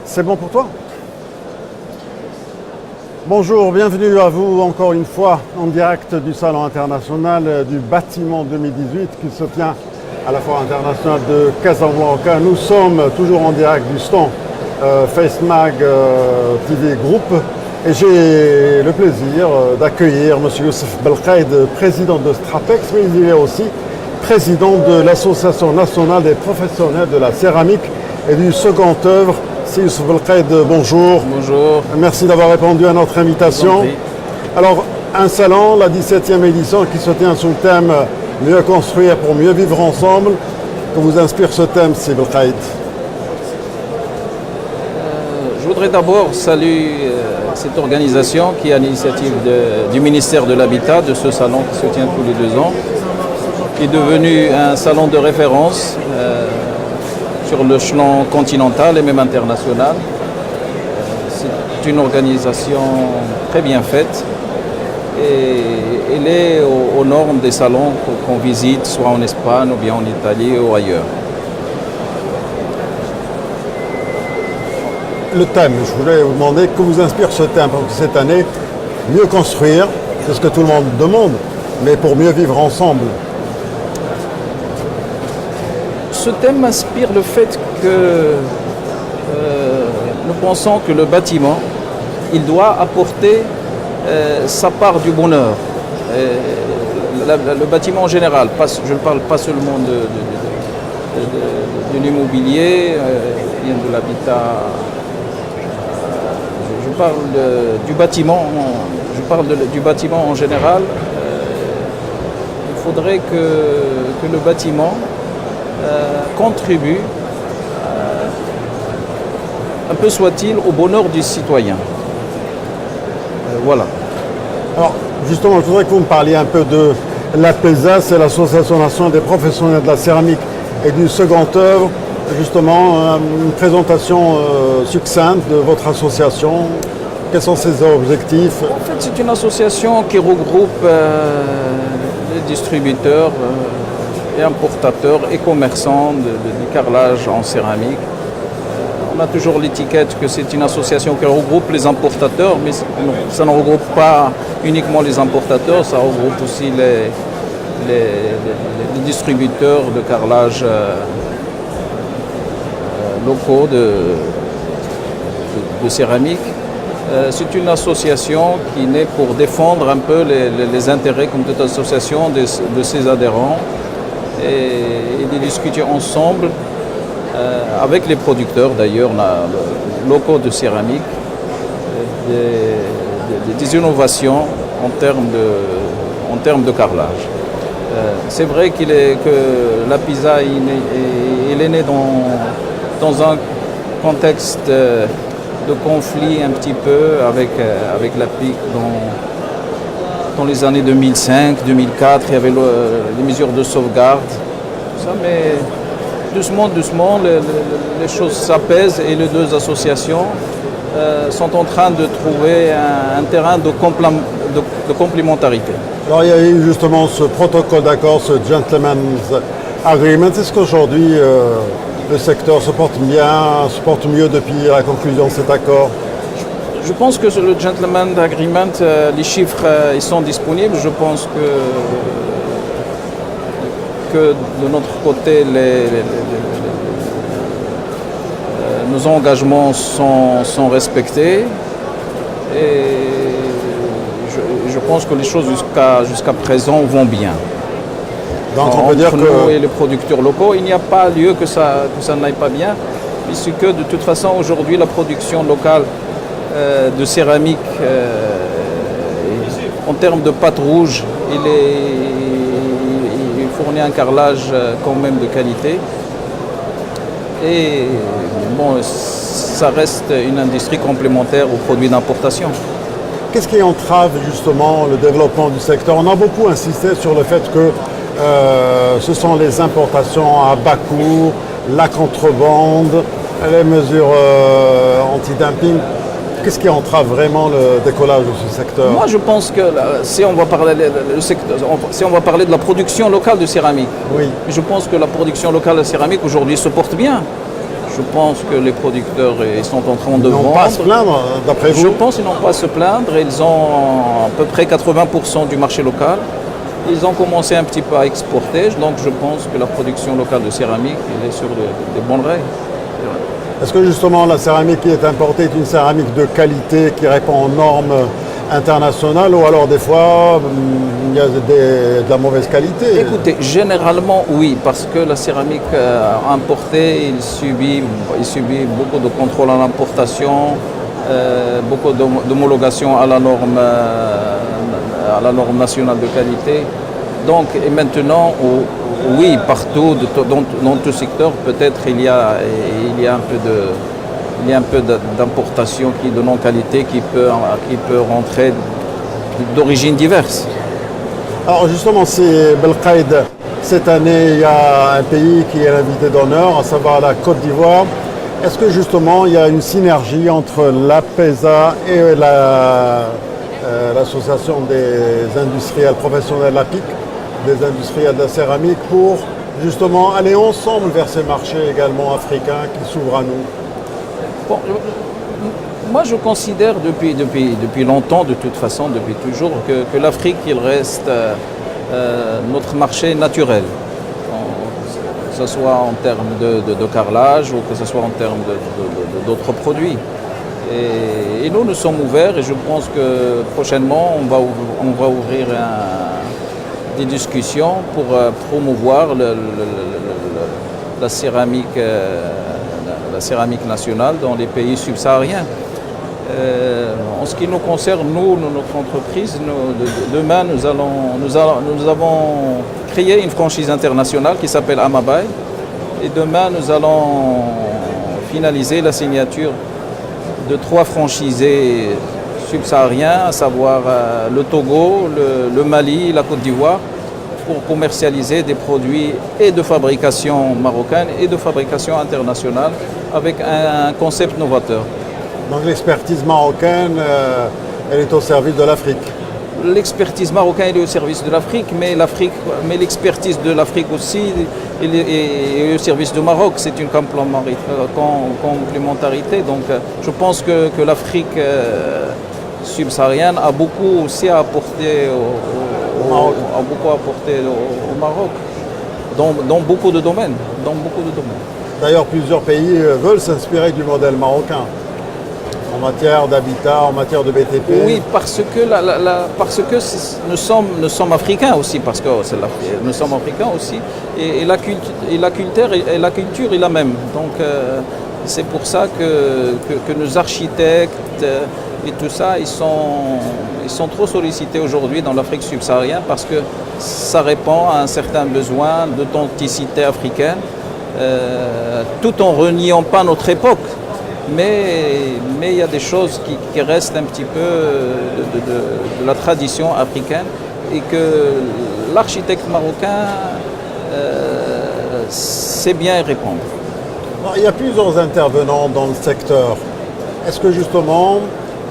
C'est bon pour toi? Bonjour, bienvenue à vous encore une fois en direct du Salon international du bâtiment 2018 qui se tient à la Foire internationale de Casablanca. Nous sommes toujours en direct du stand FaceMag TV Group et j'ai le plaisir d'accueillir M. Youssef Belkaïd, président de Strapex, mais il est aussi président de l'Association nationale des professionnels de la céramique et du second œuvre. Youssef Belkaïd, bonjour. Bonjour. Merci d'avoir répondu à notre invitation. Alors, un salon, la 17e édition, qui se tient sous le thème « Mieux construire pour mieux vivre ensemble ». Que vous inspire ce thème, Youssef Belkaïd? Je voudrais d'abord saluer cette organisation qui est à l'initiative du ministère de l'Habitat, de ce salon qui se tient tous les 2 ans, qui est devenu un salon de référence sur l'échelon continental et même international. C'est une organisation très bien faite et elle est aux normes des salons qu'on visite, soit en Espagne ou bien en Italie ou ailleurs. Le thème, je voulais vous demander que vous inspire ce thème, parce que cette année, mieux construire, c'est ce que tout le monde demande, mais pour mieux vivre ensemble. Ce thème m'inspire le fait que nous pensons que le bâtiment, il doit apporter sa part du bonheur. Le bâtiment en général, je ne parle pas seulement de l'immobilier, bien de l'habitat. Je parle du bâtiment. Du bâtiment en général. Il faudrait que le bâtiment contribue, un peu soit-il, au bonheur du citoyen. Voilà. Alors, justement, je voudrais que vous me parliez un peu de l'APESA, c'est l'Association nationale des professionnels de la céramique et du second œuvre. Justement, une présentation succincte de votre association. Quels sont ses objectifs? En fait, c'est une association qui regroupe les distributeurs et importateurs et commerçants de carrelage en céramique. On a toujours l'étiquette que c'est une association qui regroupe les importateurs, mais ça ne regroupe pas uniquement les importateurs, ça regroupe aussi les distributeurs de carrelage locaux de céramique. C'est une association qui naît pour défendre un peu les intérêts, comme toute association, de ses adhérents et de discuter ensemble avec les producteurs d'ailleurs locaux de céramique des innovations en termes de carrelage. C'est vrai que l'APESA il est né dans un contexte de conflit un petit peu avec l'APIC dans les années 2005, 2004, il y avait les mesures de sauvegarde, tout ça, mais doucement, les choses s'apaisent et les 2 associations sont en train de trouver un terrain de complémentarité. Alors il y a eu justement ce protocole d'accord, ce Gentleman's Agreement. Est-ce qu'aujourd'hui le secteur se porte bien, se porte mieux depuis la conclusion de cet accord? Je pense que le Gentleman's Agreement, les chiffres ils sont disponibles. Je pense que de notre côté, nos engagements sont respectés. Et je pense que les choses jusqu'à présent vont bien. Donc on peut dire que nous et les producteurs locaux, il n'y a pas lieu que ça n'aille pas bien, puisque de toute façon aujourd'hui la production locale de céramique en termes de pâte rouge, il fournit un carrelage quand même de qualité. Et bon, ça reste une industrie complémentaire aux produits d'importation. Qu'est-ce qui entrave justement le développement du secteur? On a beaucoup insisté sur le fait que ce sont les importations à bas coût, la contrebande, les mesures anti-dumping. Qu'est-ce qui entrave vraiment le décollage de ce secteur? Moi, je pense que si on va parler de la production locale de céramique, oui. Je pense que la production locale de céramique aujourd'hui se porte bien. Je pense que les producteurs ils sont en train de Ils n'ont vendre. pas à se plaindre, d'après Je vous? pense qu'ils n'ont pas à se plaindre. Ils ont à peu près 80% du marché local. Ils ont commencé un petit peu à exporter. Donc je pense que la production locale de céramique elle est sur des bonnes rails. Est-ce que justement la céramique qui est importée est une céramique de qualité qui répond aux normes internationales ou alors des fois il y a de la mauvaise qualité? Écoutez, généralement oui, parce que la céramique importée, il subit beaucoup de contrôles à l'importation, beaucoup d'homologation à la norme nationale de qualité. Donc, et maintenant, oui, partout, dans tout secteur, peut-être il y a un peu d'importation de non-qualité qui peut rentrer d'origines diverses. Alors justement, c'est Belkhaïd. Cette année, il y a un pays qui est l'invité d'honneur, à savoir la Côte d'Ivoire. Est-ce que justement, il y a une synergie entre l'APESA et l'association des industriels professionnels, l'APIC, des industriels de la céramique, pour justement aller ensemble vers ces marchés également africains qui s'ouvrent à nous? Bon, moi, je considère depuis longtemps, de toute façon, depuis toujours, que l'Afrique, il reste notre marché naturel, que ce soit en termes de carrelage ou que ce soit en termes d'autres produits. Et nous, nous sommes ouverts et je pense que prochainement, on va ouvrir des discussions pour promouvoir la céramique nationale dans les pays subsahariens. En ce qui nous concerne, nous, notre entreprise, demain, nous avons créé une franchise internationale qui s'appelle Amabay. Et demain, nous allons finaliser la signature de 3 franchisés subsahariens, à savoir le Togo, le Mali, la Côte d'Ivoire, pour commercialiser des produits et de fabrication marocaine et de fabrication internationale avec un concept novateur. Donc l'expertise marocaine, elle est au service de l'Afrique. L'expertise marocaine est au service de l'Afrique, mais l'expertise de l'Afrique aussi est au service du Maroc. C'est une complémentarité. Donc je pense que l'Afrique subsaharienne a beaucoup aussi à apporter au Maroc, dans beaucoup de domaines. D'ailleurs, plusieurs pays veulent s'inspirer du modèle marocain en matière d'habitat, en matière de BTP. Oui, parce que nous sommes africains aussi, parce que nous sommes africains aussi, et la culture est la même. Donc c'est pour ça que nos architectes et tout ça, ils sont trop sollicités aujourd'hui dans l'Afrique subsaharienne parce que ça répond à un certain besoin d'authenticité africaine, tout en reniant pas notre époque. Mais il y a des choses qui restent un petit peu de la tradition africaine et que l'architecte marocain sait bien y répondre. Il y a plusieurs intervenants dans le secteur. Est-ce que justement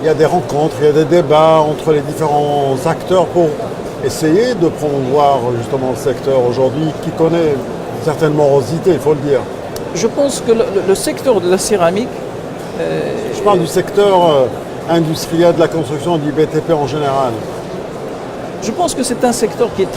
il y a des rencontres, il y a des débats entre les différents acteurs pour essayer de promouvoir justement le secteur aujourd'hui qui connaît une certaine morosité, il faut le dire? Je pense que le secteur de la céramique... Je parle du secteur industriel de la construction et du BTP en général. Je pense que c'est un secteur qui est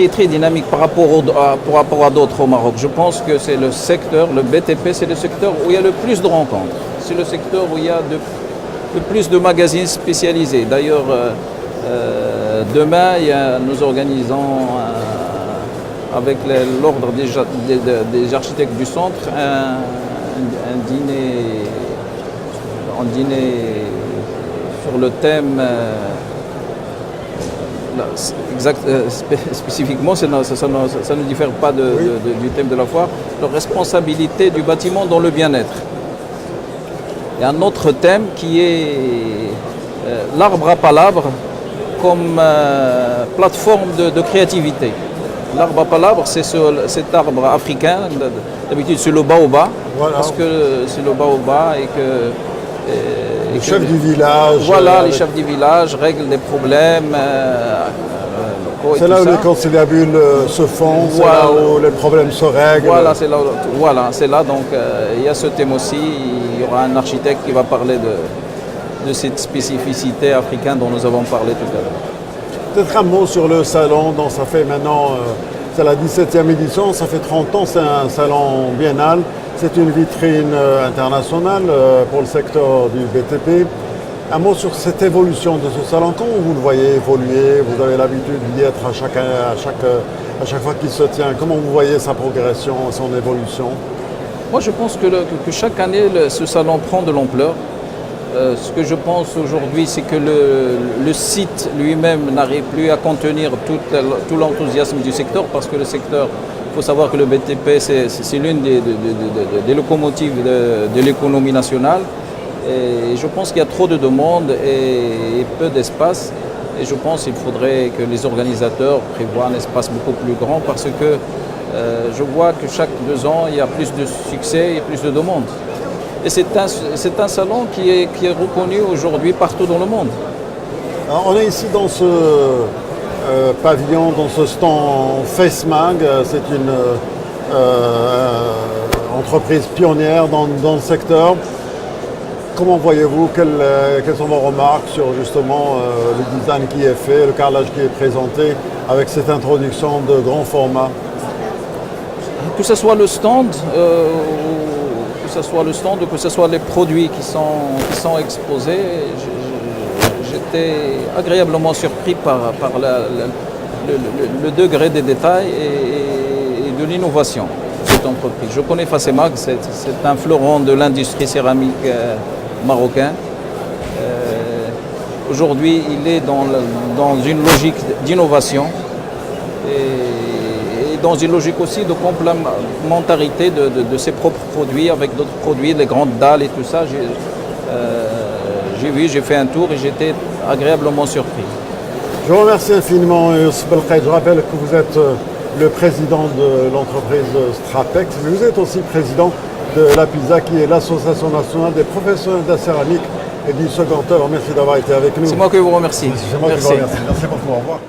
très dynamique par rapport à d'autres au Maroc. Je pense que c'est le secteur, le BTP, c'est le secteur où il y a le plus de rencontres. C'est le secteur où il y a le plus de magazines spécialisés. D'ailleurs, demain, nous organisons avec l'ordre des architectes du centre un dîner sur le thème spécifiquement, ça ne diffère pas du thème de la foire, la responsabilité du bâtiment dans le bien-être. Il y a un autre thème qui est l'arbre à palabre comme plateforme de créativité. L'arbre à palabre, c'est cet arbre africain, d'habitude c'est le baobab, voilà. Parce que c'est le baobab et que... les chefs du village. Voilà, les chefs du village règlent des problèmes déco et C'est tout là où ça. les conciliabules se font, c'est Voilà. là où les problèmes se règlent. Voilà, c'est là. Donc, il y a ce thème aussi. Il y aura un architecte qui va parler de cette spécificité africaine dont nous avons parlé tout à l'heure. Peut-être un mot sur le salon, dont ça fait maintenant, c'est la 17e édition, ça fait 30 ans, c'est un salon biennal, c'est une vitrine internationale pour le secteur du BTP. Un mot sur cette évolution de ce salon, comment vous le voyez évoluer? Vous avez l'habitude d'y être à chaque fois qu'il se tient, comment vous voyez sa progression, son évolution? Moi, je pense que chaque année, ce salon prend de l'ampleur. Ce que je pense aujourd'hui, c'est que le site lui-même n'arrive plus à contenir tout l'enthousiasme du secteur, parce que le secteur, il faut savoir que le BTP, c'est l'une des locomotives de l'économie nationale. Et je pense qu'il y a trop de demandes et peu d'espace. Et je pense qu'il faudrait que les organisateurs prévoient un espace beaucoup plus grand, parce que je vois que chaque 2 ans, il y a plus de succès et plus de demandes. Et c'est un salon qui est reconnu aujourd'hui partout dans le monde. Alors, on est ici dans ce pavillon, dans ce stand FaceMag. C'est une entreprise pionnière dans le secteur. Comment voyez-vous, quelles sont vos remarques sur justement le design qui est fait, le carrelage qui est présenté avec cette introduction de grand format? Que ce soit le stand, ou que ce soit les produits qui sont exposés, j'étais agréablement surpris par le degré des détails et de l'innovation de cette entreprise. Je connais FaceMag, c'est un fleuron de l'industrie céramique marocain. Aujourd'hui, il est dans une logique d'innovation et dans une logique aussi de complémentarité de ses propres produits avec d'autres produits, les grandes dalles et tout ça. J'ai fait un tour et j'étais agréablement surpris. Je vous remercie infiniment, Youssef Belkhaït. Je rappelle que vous êtes le président de l'entreprise Strapex, mais vous êtes aussi président de l'APISA, qui est l'Association nationale des professionnels de la céramique et du second œuvre. Merci d'avoir été avec nous. C'est moi qui vous remercie. C'est moi qui vous remercie. Merci beaucoup. Au revoir.